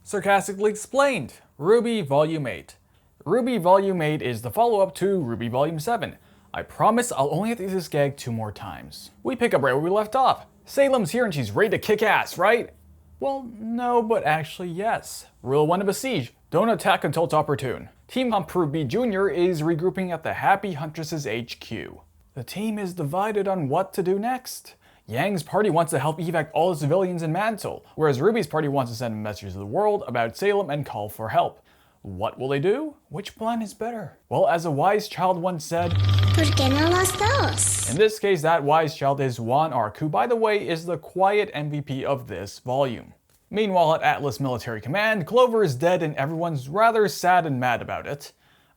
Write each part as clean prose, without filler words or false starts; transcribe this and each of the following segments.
Sarcastically Explained, RWBY Volume 8. RWBY Volume 8 is the follow-up to RWBY Volume 7. I promise I'll only have to use this gag 2 more times. We pick up right where we left off. Salem's here and she's ready to kick ass, right? Well, no, but actually yes. Rule 1 of a siege, don't attack until it's opportune. Team Hump RWBY Jr. is regrouping at the Happy Huntress's HQ. The team is divided on what to do next. Yang's party wants to help evac all the civilians in Mantle, whereas Ruby's party wants to send a message to the world about Salem and call for help. What will they do? Which plan is better? Well, as a wise child once said, ¿Por qué no los dos? in this case, that wise child is Juan Arc, who by the way is the quiet MVP of this volume. Meanwhile, at Atlas Military Command, Clover is dead and everyone's rather sad and mad about it.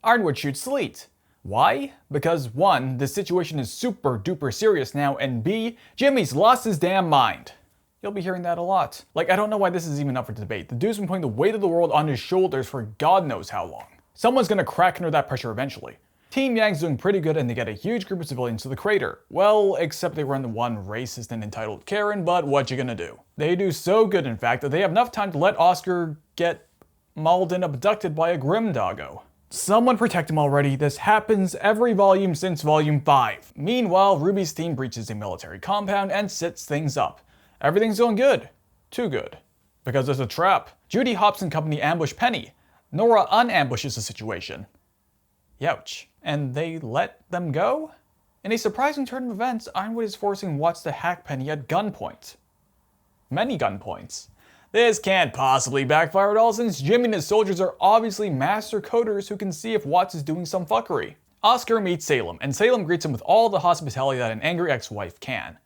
Ironwood shoots Sleet. Why? Because 1, the situation is super duper serious now, and B, Jimmy's lost his damn mind. You'll be hearing that a lot. Like, I don't know why this is even up for debate. The dude's been putting the weight of the world on his shoulders for God knows how long. Someone's gonna crack under that pressure eventually. Team Yang's doing pretty good and they get a huge group of civilians to the crater. Well, except they run the one racist and entitled Karen, but what you gonna do? They do so good, in fact, that they have enough time to let Oscar get mauled and abducted by a grim doggo. Someone protect him already. This happens every volume since volume 5. Meanwhile, Ruby's team breaches a military compound and sets things up. Everything's going good. Too good. Because there's a trap. Judy Hopps and company ambush Penny. Nora unambushes the situation. Youch. And they let them go? In a surprising turn of events, Ironwood is forcing Watts to hack Penny at gunpoint. Many gunpoints. This can't possibly backfire at all since Jimmy and his soldiers are obviously master coders who can see if Watts is doing some fuckery. Oscar meets Salem, and Salem greets him with all the hospitality that an angry ex-wife can.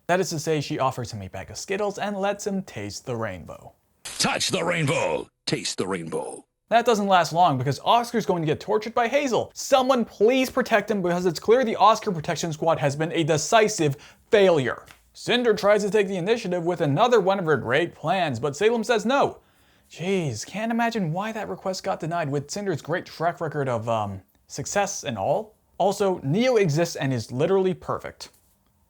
That is to say, she offers him a bag of Skittles and lets him taste the rainbow. Touch the rainbow, taste the rainbow. That doesn't last long because Oscar's going to get tortured by Hazel. Someone please protect him because it's clear the Oscar Protection Squad has been a decisive failure. Cinder tries to take the initiative with another one of her great plans, but Salem says no. Jeez, can't imagine why that request got denied with Cinder's great track record of, success and all. Also, Neo exists and is literally perfect.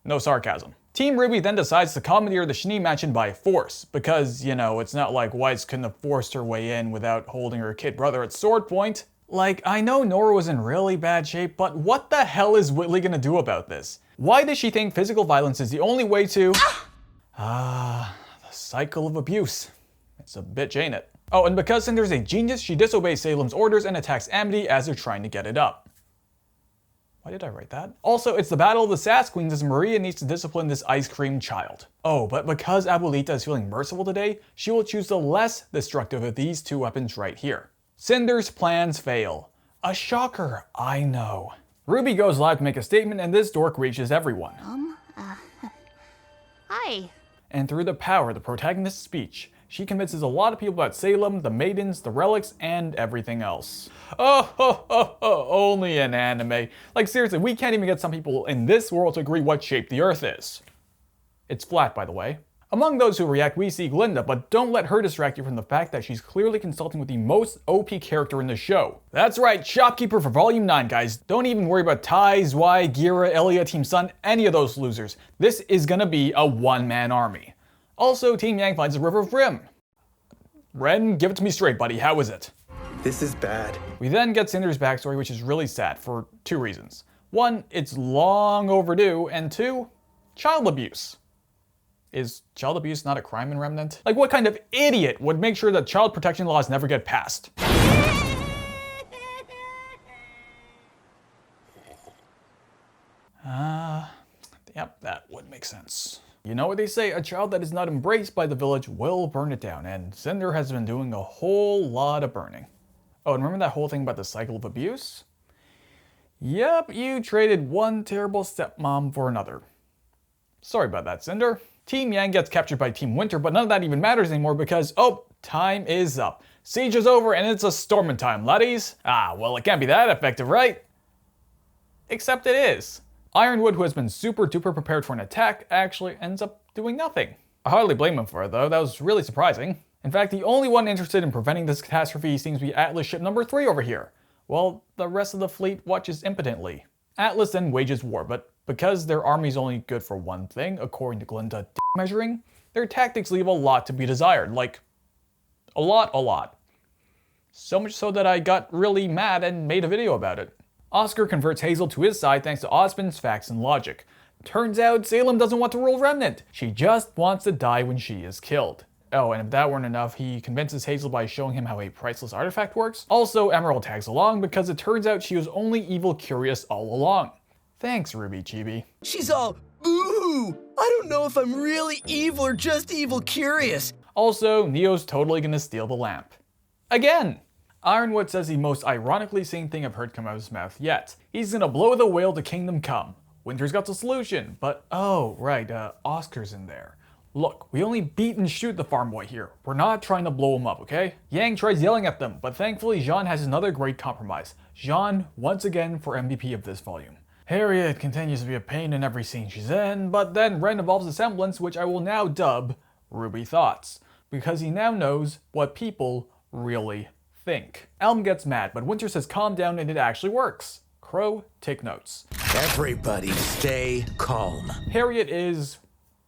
No sarcasm. Team RWBY then decides to commandeer the Shnee Mansion by force, because, you know, it's not like Weiss couldn't have forced her way in without holding her kid brother at sword point. Like, I know Nora was in really bad shape, but what the hell is Whitley gonna do about this? Why does she think physical violence is the only way to... the cycle of abuse. It's a bitch, ain't it? Oh, and because Cinder's a genius, she disobeys Salem's orders and attacks Amity as they're trying to get it up. Why did I write that? Also, it's the battle of the Sass Queens as Maria needs to discipline this ice cream child. Oh, but because Abuelita is feeling merciful today, she will choose the less destructive of these 2 weapons right here. Cinder's plans fail. A shocker, I know. RWBY goes live to make a statement and this dork reaches everyone. Hi. And through the power of the protagonist's speech, she convinces a lot of people about Salem, the maidens, the relics, and everything else. Oh, only an anime. Like seriously, we can't even get some people in this world to agree what shape the Earth is. It's flat, by the way. Among those who react, we see Glinda, but don't let her distract you from the fact that she's clearly consulting with the most OP character in the show. That's right, Shopkeeper for Volume 9, guys. Don't even worry about Tai, Zwei, Gira, Elia, Team Sun, any of those losers. This is gonna be a one-man army. Also, Team Yang finds the River of Rim. Ren, give it to me straight, buddy. How is it? This is bad. We then get Cinder's backstory, which is really sad for 2 reasons. 1, it's long overdue, and 2, child abuse. Is child abuse not a crime in Remnant? Like, what kind of idiot would make sure that child protection laws never get passed? Yep, that would make sense. You know what they say, a child that is not embraced by the village will burn it down, and Cinder has been doing a whole lot of burning. Oh, and remember that whole thing about the cycle of abuse? Yep, you traded one terrible stepmom for another. Sorry about that, Cinder. Team Yang gets captured by Team Winter, but none of that even matters anymore because, oh, time is up. Siege is over and it's a storming time, laddies. Ah, well, it can't be that effective, right? Except it is. Ironwood, who has been super duper prepared for an attack, actually ends up doing nothing. I hardly blame him for it though, that was really surprising. In fact, the only one interested in preventing this catastrophe seems to be Atlas ship number 3 over here. Well, the rest of the fleet watches impotently. Atlas then wages war, but because their army's only good for one thing, according to Glinda measuring, their tactics leave a lot to be desired, like A lot. So much so that I got really mad and made a video about it. Oscar converts Hazel to his side thanks to Osmond's facts and logic. Turns out Salem doesn't want to rule Remnant. She just wants to die when she is killed. Oh, and if that weren't enough, he convinces Hazel by showing him how a priceless artifact works. Also, Emerald tags along because it turns out she was only evil curious all along. Thanks, Ruby Chibi. She's all, ooh, I don't know if I'm really evil or just evil curious. Also, Neo's totally gonna steal the lamp. Again! Ironwood says the most ironically sane thing I've heard come out of his mouth yet. He's gonna blow the whale to Kingdom Come. Winter's got the solution, but oh, right, Oscar's in there. Look, we only beat and shoot the farm boy here. We're not trying to blow him up, okay? Yang tries yelling at them, but thankfully Jean has another great compromise. Jean, once again, for MVP of this volume. Harriet continues to be a pain in every scene she's in, but then Ren evolves a semblance which I will now dub Ruby Thoughts, because he now knows what people really think. Elm gets mad, but Winter says calm down and it actually works. Crow, take notes. Everybody stay calm. Harriet is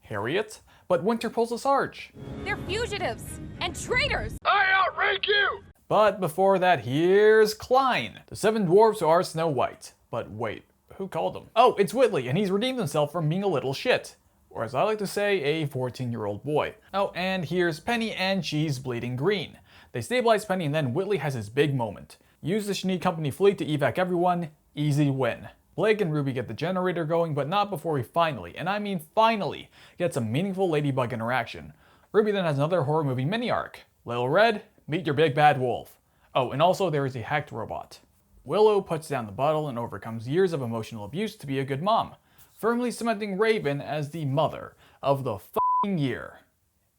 Harriet, but Winter pulls a Sarge. They're fugitives and traitors! I outrank you! But before that, here's Klein, the 7 dwarves who are Snow White. But wait, who called them? Oh, it's Whitley, and he's redeemed himself from being a little shit. Or as I like to say, a 14-year-old boy. Oh, and here's Penny, and she's bleeding green. They stabilize Penny, and then Whitley has his big moment. Use the Schnee Company fleet to evac everyone, easy win. Blake and Ruby get the generator going, but not before we finally, and I mean finally, get some meaningful Ladybug interaction. Ruby then has another horror movie mini-arc. Little Red, meet your big bad wolf. Oh, and also there is a hacked robot. Willow puts down the bottle and overcomes years of emotional abuse to be a good mom, firmly cementing Raven as the mother of the f***ing year.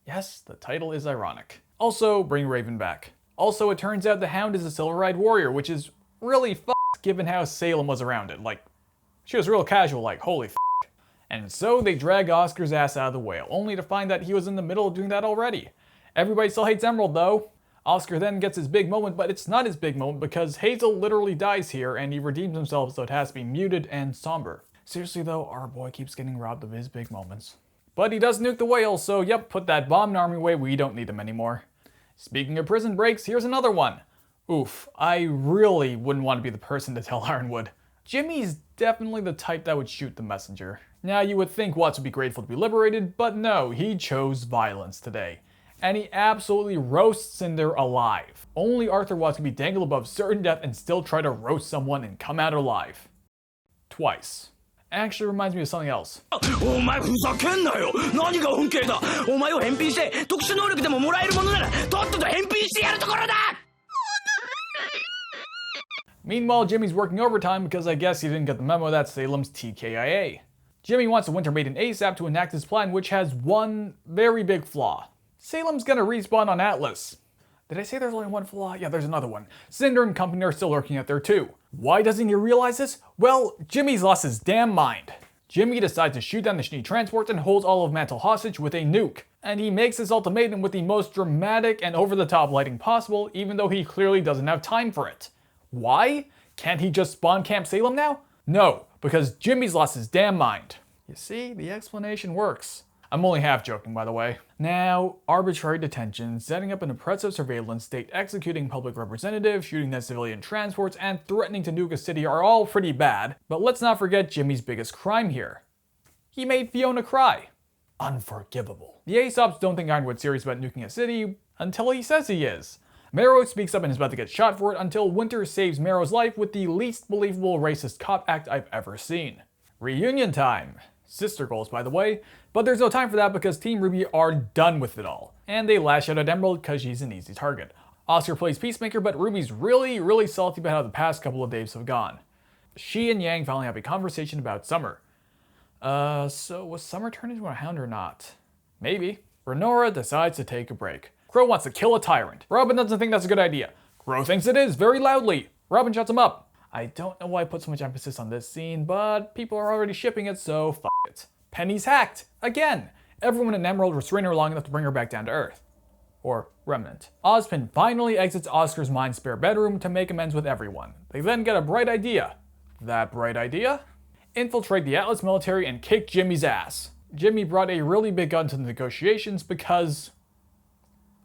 Yes, the title is ironic. Also, bring Raven back. Also, it turns out the Hound is a silver-eyed warrior, which is really f***ed given how Salem was around it. Like, she was real casual, like, holy f***. And so they drag Oscar's ass out of the whale, only to find that he was in the middle of doing that already. Everybody still hates Emerald, though. Oscar then gets his big moment, but it's not his big moment because Hazel literally dies here and he redeems himself, so it has to be muted and somber. Seriously though, our boy keeps getting robbed of his big moments. But he does nuke the whale, so yep, put that bomb in army away, we don't need him anymore. Speaking of prison breaks, here's another one. Oof, I really wouldn't want to be the person to tell Ironwood. Jimmy's definitely the type that would shoot the messenger. Now you would think Watts would be grateful to be liberated, but no, he chose violence today. And he absolutely roasts Cinder alive. Only Arthur Watts can be dangled above certain death and still try to roast someone and come out alive. Twice. Actually reminds me of something else. お前ふざけんなよ。何が本気だ。お前を返品して特殊能力でももらえるものならとっとと返品してやるところだ。Meanwhile, Jimmy's working overtime because I guess he didn't get the memo that Salem's TKIA. Jimmy wants a Winter Maiden ASAP to enact his plan, which has one very big flaw. Salem's gonna respawn on Atlas. Did I say there's only one flaw? Yeah, there's another one. Cinder and company are still lurking out there too. Why doesn't he realize this? Well, Jimmy's lost his damn mind. Jimmy decides to shoot down the Schnee transports and holds all of Mantle hostage with a nuke. And he makes his ultimatum with the most dramatic and over-the-top lighting possible, even though he clearly doesn't have time for it. Why? Can't he just spawn Camp Salem now? No, because Jimmy's lost his damn mind. You see, the explanation works. I'm only half joking, by the way. Now, arbitrary detention, setting up an oppressive surveillance state, executing public representatives, shooting down civilian transports, and threatening to nuke a city are all pretty bad, but let's not forget Jimmy's biggest crime here. He made Fiona cry. Unforgivable. The Aesops don't think Ironwood's serious about nuking a city until he says he is. Marrow speaks up and is about to get shot for it until Winter saves Marrow's life with the least believable racist cop act I've ever seen. Reunion time. Sister goals, by the way, but there's no time for that because Team RWBY are done with it all, and they lash out at Emerald because she's an easy target. Oscar plays peacemaker, but RWBY's really salty about how the past couple of days have gone. She and Yang finally have a conversation about Summer. So was Summer turned into a hound or not? Maybe. Renora decides to take a break. Crow wants to kill a tyrant. Robin doesn't think that's a good idea. Crow thinks it is, very loudly. Robin shuts him up. I don't know why I put so much emphasis on this scene, but people are already shipping it, so f*** it. Penny's hacked. Again. Everyone in Emerald restrained her long enough to bring her back down to Earth. Or Remnant. Ozpin finally exits Oscar's mind's spare bedroom to make amends with everyone. They then get a bright idea. That bright idea? Infiltrate the Atlas military and kick Jimmy's ass. Jimmy brought a really big gun to the negotiations because...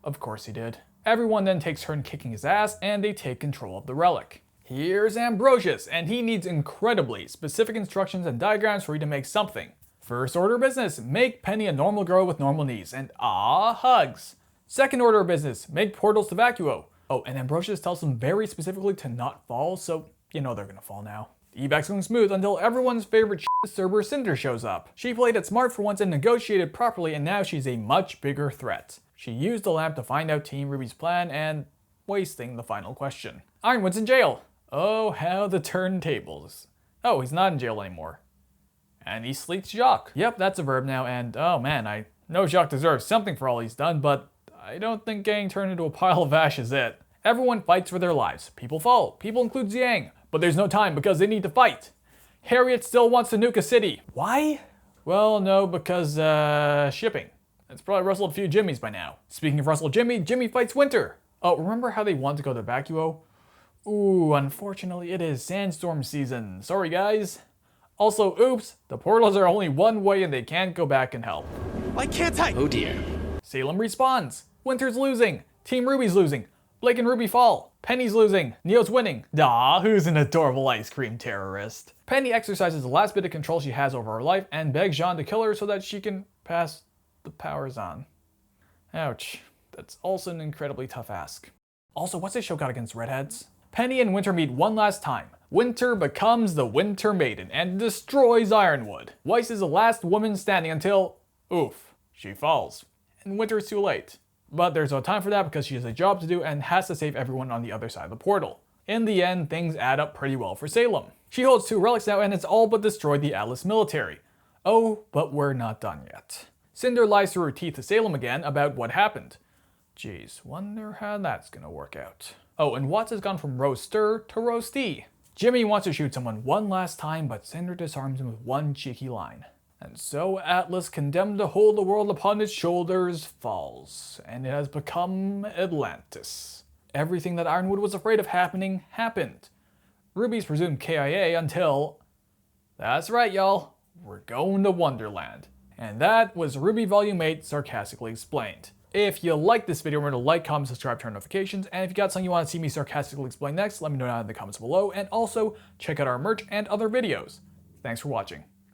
of course he did. Everyone then takes turn kicking his ass and they take control of the relic. Here's Ambrosius, and he needs incredibly specific instructions and diagrams for you to make something. First order of business, make Penny a normal girl with normal knees, and hugs. Second order of business, make portals to Vacuo. Oh, and Ambrosius tells them very specifically to not fall, so you know they're gonna fall now. The evac's going smooth until everyone's favorite disturber Cinder shows up. She played it smart for once and negotiated properly, and now she's a much bigger threat. She used the lamp to find out Team RWBY's plan and wasting the final question. Ironwood's in jail. Oh, how the turntables. Oh, he's not in jail anymore. And he sleeps Jacques. Yep, that's a verb now, and oh man, I know Jacques deserves something for all he's done, but I don't think getting turned into a pile of ash is it. Everyone fights for their lives. People fall. People include Xiang. But there's no time because they need to fight. Harriet still wants to nuke a city. Why? Well, no, because, shipping. It's probably rustled a few Jimmies by now. Speaking of rustled Jimmy, Jimmy fights Winter. Oh, remember how they want to go to Vacuo? Ooh, unfortunately it is sandstorm season. Sorry guys. Also, oops, the portals are only one way and they can't go back and help. Why can't I? Oh dear. Salem respawns. Winter's losing. Team RWBY's losing. Blake and Ruby fall. Penny's losing. Neo's winning. Aw, who's an adorable ice cream terrorist? Penny exercises the last bit of control she has over her life and begs Jean to kill her so that she can pass the powers on. Ouch. That's also an incredibly tough ask. Also, what's this show got against redheads? Penny and Winter meet one last time. Winter becomes the Winter Maiden and destroys Ironwood. Weiss is the last woman standing until, oof, she falls. And Winter's too late. But there's no time for that because she has a job to do and has to save everyone on the other side of the portal. In the end, things add up pretty well for Salem. She holds 2 relics now and it's all but destroyed the Atlas military. Oh, but we're not done yet. Cinder lies through her teeth to Salem again about what happened. Geez, wonder how that's gonna work out. Oh, and Watts has gone from roaster to roasty. Jimmy wants to shoot someone one last time, but Cinder disarms him with one cheeky line. And so Atlas, condemned to hold the world upon its shoulders, falls, and it has become Atlantis. Everything that Ironwood was afraid of happening, happened. RWBY's presumed KIA until... That's right, y'all. We're going to Wonderland. And that was RWBY Volume 8, Sarcastically Explained. If you like this video, remember to like, comment, subscribe, turn on notifications, and if you got something you want to see me sarcastically explain next, let me know down in the comments below, and also check out our merch and other videos. Thanks for watching.